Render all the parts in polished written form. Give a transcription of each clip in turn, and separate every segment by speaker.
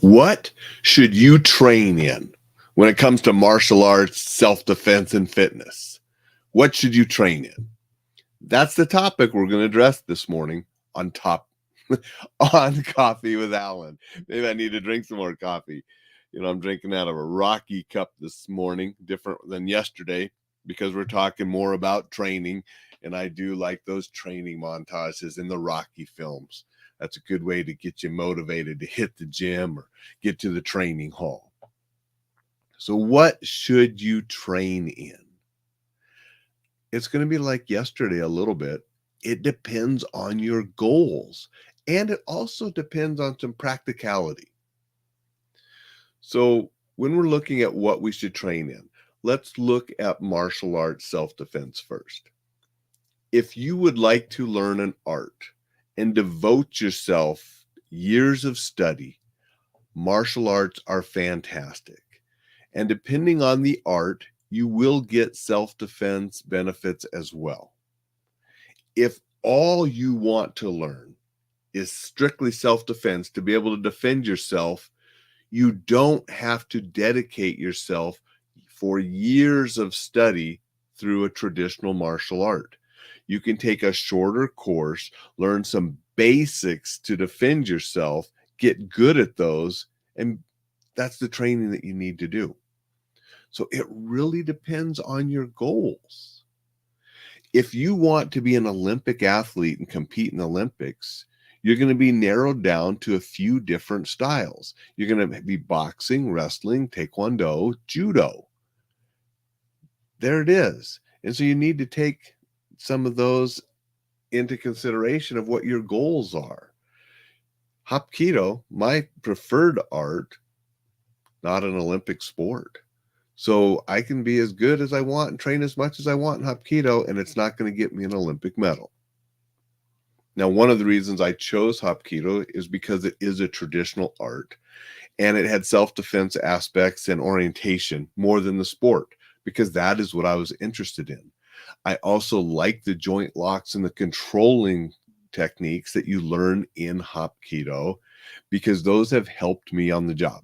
Speaker 1: What should you train in when it comes to martial arts, self-defense, and fitness? What should you train in? That's the topic we're going to address this morning on top on Coffee with Alain. Maybe I need to drink some more coffee. I'm drinking out of a Rocky cup this morning, different than yesterday, because we're talking more about training. And I do like those training montages in the Rocky films. That's a good way to get you motivated to hit the gym or get to the training hall. So what should you train in? It's going to be like yesterday a little bit. It depends on your goals, and it also depends on some practicality. So when we're looking at what we should train in, let's look at martial arts self-defense first. If you would like to learn an art and devote yourself years of study, martial arts are fantastic. And depending on the art, you will get self-defense benefits as well. If all you want to learn is strictly self-defense to be able to defend yourself, you don't have to dedicate yourself for years of study through a traditional martial art. You can take a shorter course, learn some basics to defend yourself, get good at those, and that's the training that you need to do. So it really depends on your goals. If you want to be an Olympic athlete and compete in the Olympics, you're going to be narrowed down to a few different styles. You're going to be boxing, wrestling, taekwondo, judo. There it is. And so you need to take some of those into consideration of what your goals are. Hapkido, my preferred art, not an Olympic sport. So I can be as good as I want and train as much as I want in Hapkido, and it's not going to get me an Olympic medal. Now, one of the reasons I chose Hapkido is because it is a traditional art, and it had self-defense aspects and orientation more than the sport, because that is what I was interested in. I also like the joint locks and the controlling techniques that you learn in Hapkido, because those have helped me on the job.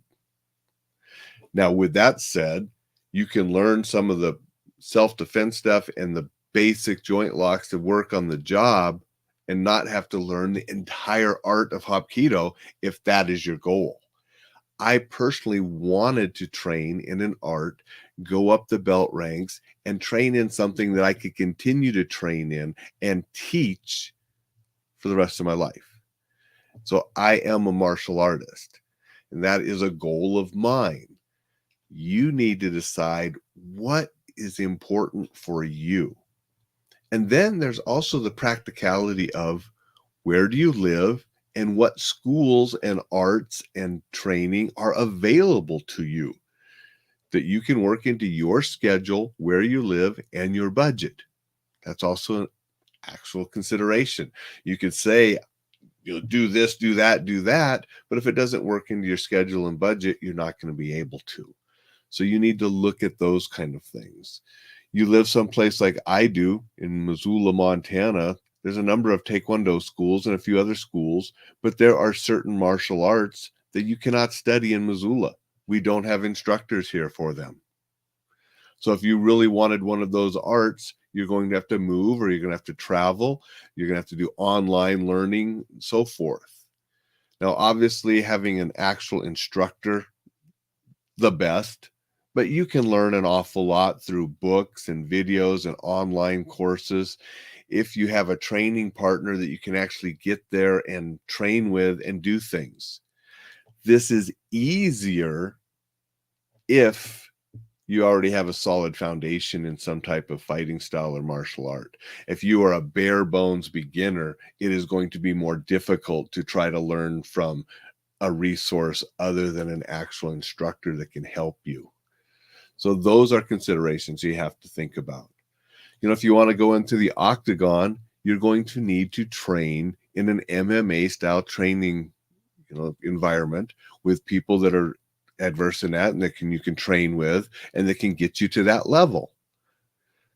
Speaker 1: Now, with that said, you can learn some of the self-defense stuff and the basic joint locks to work on the job and not have to learn the entire art of Hapkido if that is your goal. I personally wanted to train in an art, go up the belt ranks, and train in something that I could continue to train in and teach for the rest of my life. So I am a martial artist, and that is a goal of mine. You need to decide what is important for you. And then there's also the practicality of where do you live and what schools and arts and training are available to you that you can work into your schedule, where you live, and your budget. That's also an actual consideration. You could say, do this, do that, but if it doesn't work into your schedule and budget, you're not going to be able to. So you need to look at those kind of things. You live someplace like I do in Missoula, Montana. There's a number of Taekwondo schools and a few other schools, but there are certain martial arts that you cannot study in Missoula. We don't have instructors here for them. So if you really wanted one of those arts, you're going to have to move, or you're going to have to travel. You're going to have to do online learning, and so forth. Now, obviously, having an actual instructor, the best, but you can learn an awful lot through books and videos and online courses. If you have a training partner that you can actually get there and train with and do things. This is easier if you already have a solid foundation in some type of fighting style or martial art. If you are a bare bones beginner, it is going to be more difficult to try to learn from a resource other than an actual instructor that can help you. So those are considerations you have to think about. If you want to go into the octagon, you're going to need to train in an MMA style training, environment with people that are adverse in that and that you can train with and that can get you to that level.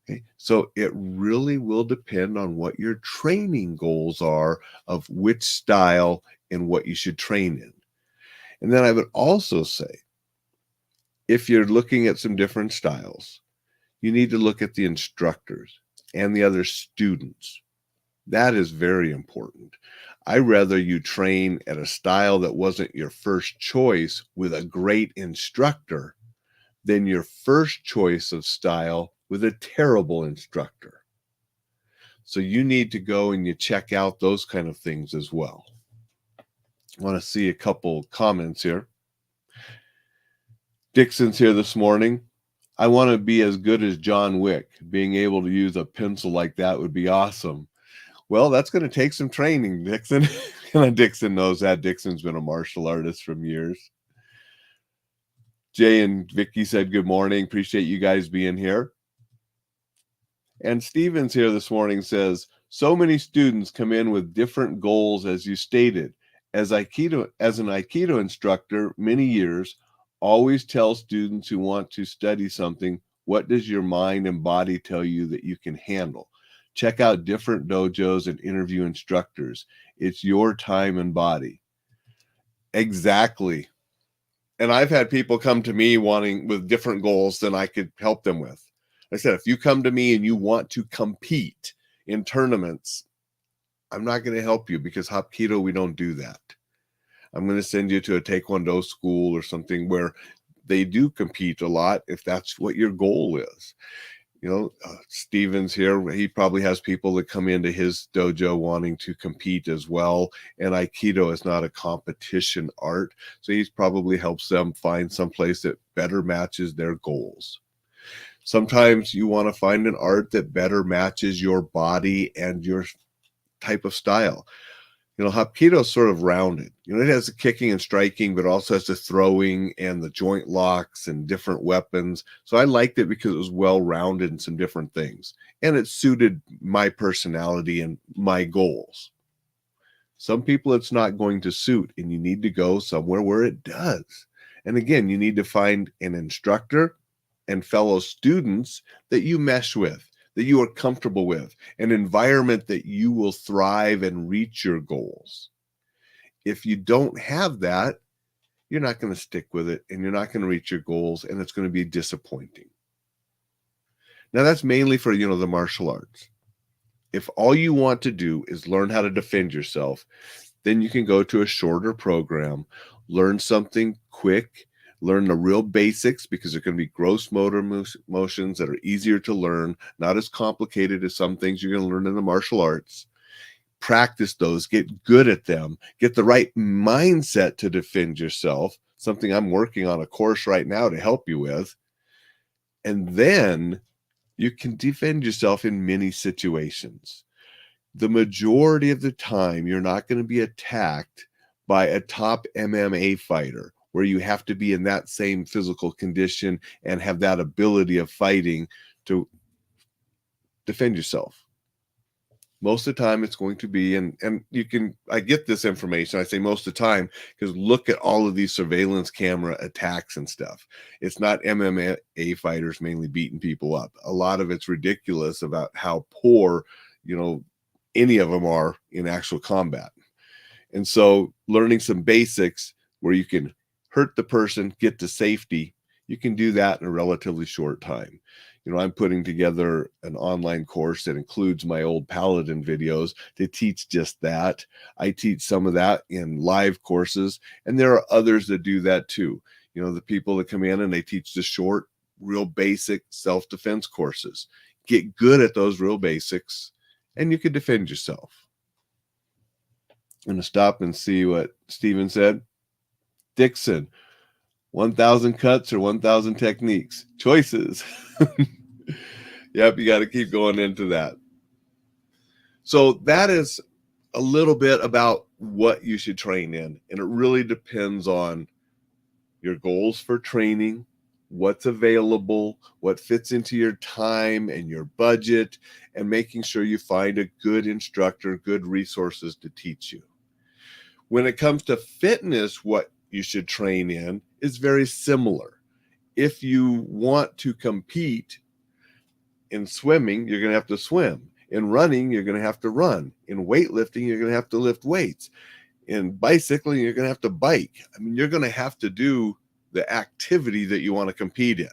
Speaker 1: Okay. So it really will depend on what your training goals are of which style and what you should train in. And then I would also say, if you're looking at some different styles, you need to look at the instructors and the other students. That is very important. I'd rather you train at a style that wasn't your first choice with a great instructor than your first choice of style with a terrible instructor. So you need to go and you check out those kind of things as well. I want to see a couple comments here. Dixon's here this morning. I want to be as good as John Wick. Being able to use a pencil like that would be awesome. Well, that's going to take some training, Dixon. And Dixon knows that. Dixon's been a martial artist from years. Jay and Vicky said good morning. Appreciate you guys being here. And Steven's here this morning says, so many students come in with different goals, as you stated. As an Aikido instructor, many years, always tell students who want to study something, what does your mind and body tell you that you can handle? Check out different dojos and interview instructors. It's your time and body. Exactly. And I've had people come to me with different goals than I could help them with. I said, if you come to me and you want to compete in tournaments, I'm not going to help you because Hapkido, we don't do that. I'm going to send you to a Taekwondo school or something where they do compete a lot if that's what your goal is. You know, Steven's here. He probably has people that come into his dojo wanting to compete as well. And Aikido is not a competition art. So he probably helps them find some place that better matches their goals. Sometimes you want to find an art that better matches your body and your type of style. You know, Hapkido is sort of rounded. You know, it has the kicking and striking, but also has the throwing and the joint locks and different weapons. So I liked it because it was well-rounded in some different things. And it suited my personality and my goals. Some people it's not going to suit, and you need to go somewhere where it does. And again, you need to find an instructor and fellow students that you mesh with, that you are comfortable with, an environment that you will thrive and reach your goals. If you don't have that, you're not going to stick with it and you're not going to reach your goals, and it's going to be disappointing. Now that's mainly for, the martial arts. If all you want to do is learn how to defend yourself, then you can go to a shorter program, learn something quick, learn the real basics, because they're going to be gross motor motions that are easier to learn, not as complicated as some things you're going to learn in the martial arts. Practice those, get good at them, get the right mindset to defend yourself, something I'm working on a course right now to help you with. And then you can defend yourself in many situations. The majority of the time, you're not going to be attacked by a top MMA fighter, where you have to be in that same physical condition and have that ability of fighting to defend yourself. Most of the time it's going to be, and I get this information, I say most of the time, because look at all of these surveillance camera attacks and stuff. It's not MMA fighters mainly beating people up. A lot of it's ridiculous about how poor, any of them are in actual combat. And so learning some basics where you can hurt the person, get to safety, you can do that in a relatively short time. I'm putting together an online course that includes my old Paladin videos to teach just that. I teach some of that in live courses, and there are others that do that too. The people that come in and they teach the short, real basic self-defense courses. Get good at those real basics, and you can defend yourself. I'm going to stop and see what Steven said. Dixon, 1,000 cuts or 1,000 techniques? Choices. Yep, you got to keep going into that. So that is a little bit about what you should train in. And it really depends on your goals for training, what's available, what fits into your time and your budget, and making sure you find a good instructor, good resources to teach you. When it comes to fitness, what you should train in is very similar. If you want to compete in swimming, you're going to have to swim. In running, you're going to have to run. In weightlifting, you're going to have to lift weights. In bicycling, you're going to have to bike. I mean, you're going to have to do the activity that you want to compete in.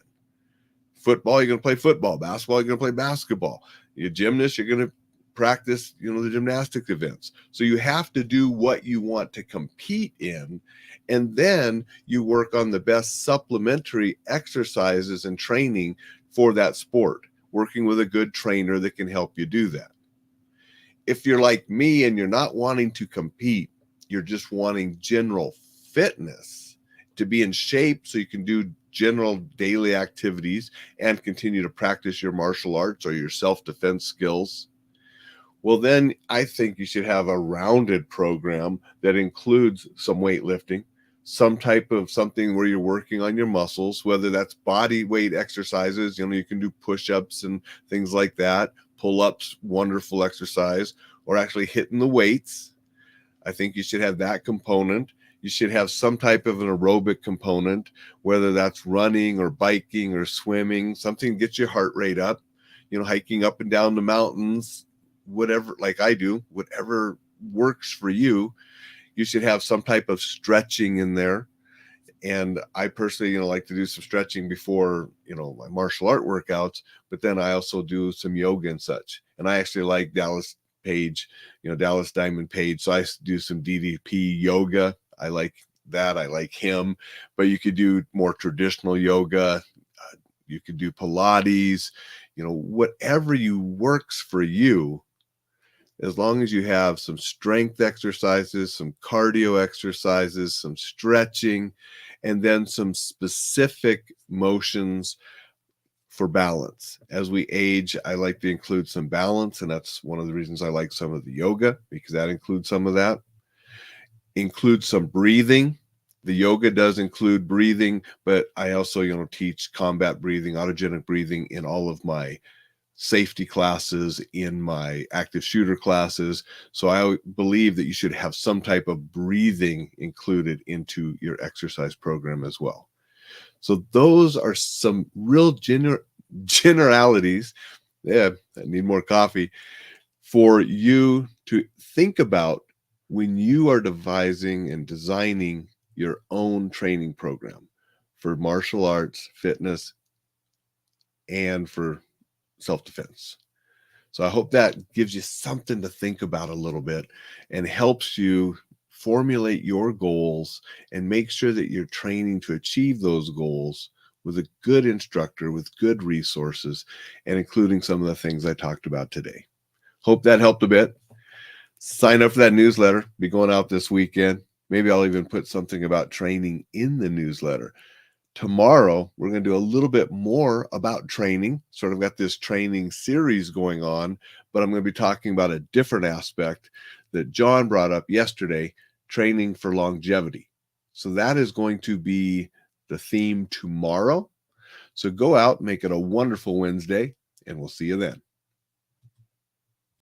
Speaker 1: Football, you're going to play football. Basketball, you're going to play basketball. You're a gymnast, you're going to practice, the gymnastics events. So you have to do what you want to compete in, and then you work on the best supplementary exercises and training for that sport, working with a good trainer that can help you do that. If you're like me and you're not wanting to compete, you're just wanting general fitness to be in shape so you can do general daily activities and continue to practice your martial arts or your self-defense skills, well, then I think you should have a rounded program that includes some weightlifting, some type of something where you're working on your muscles, whether that's body weight exercises. You can do push-ups and things like that, pull-ups, wonderful exercise, or actually hitting the weights. I think you should have that component. You should have some type of an aerobic component, whether that's running or biking or swimming, something to get your heart rate up, hiking up and down the mountains, whatever, like I do, whatever works for you. You should have some type of stretching in there. And I personally, like to do some stretching before, my martial art workouts, but then I also do some yoga and such. And I actually like Dallas Diamond Page. So I do some DDP yoga. I like that. I like him, but you could do more traditional yoga. You could do Pilates, whatever works for you, as long as you have some strength exercises, some cardio exercises, some stretching, and then some specific motions for balance. As we age, I like to include some balance, and that's one of the reasons I like some of the yoga, because that includes some of that. Include some breathing. The yoga does include breathing, but I also, teach combat breathing, autogenic breathing in all of my safety classes, in my active shooter classes. So I believe that you should have some type of breathing included into your exercise program as well. So those are some real generalities. Yeah, I need more coffee, for you to think about when you are devising and designing your own training program for martial arts, fitness, and for self-defense. So I hope that gives you something to think about a little bit and helps you formulate your goals and make sure that you're training to achieve those goals with a good instructor, with good resources, and including some of the things I talked about today. Hope that helped a bit. Sign up for that newsletter. Be going out this weekend. Maybe I'll even put something about training in the newsletter. Tomorrow, we're going to do a little bit more about training. Sort of got this training series going on, but I'm going to be talking about a different aspect that John brought up yesterday, training for longevity. So that is going to be the theme tomorrow. So go out, make it a wonderful Wednesday, and we'll see you then.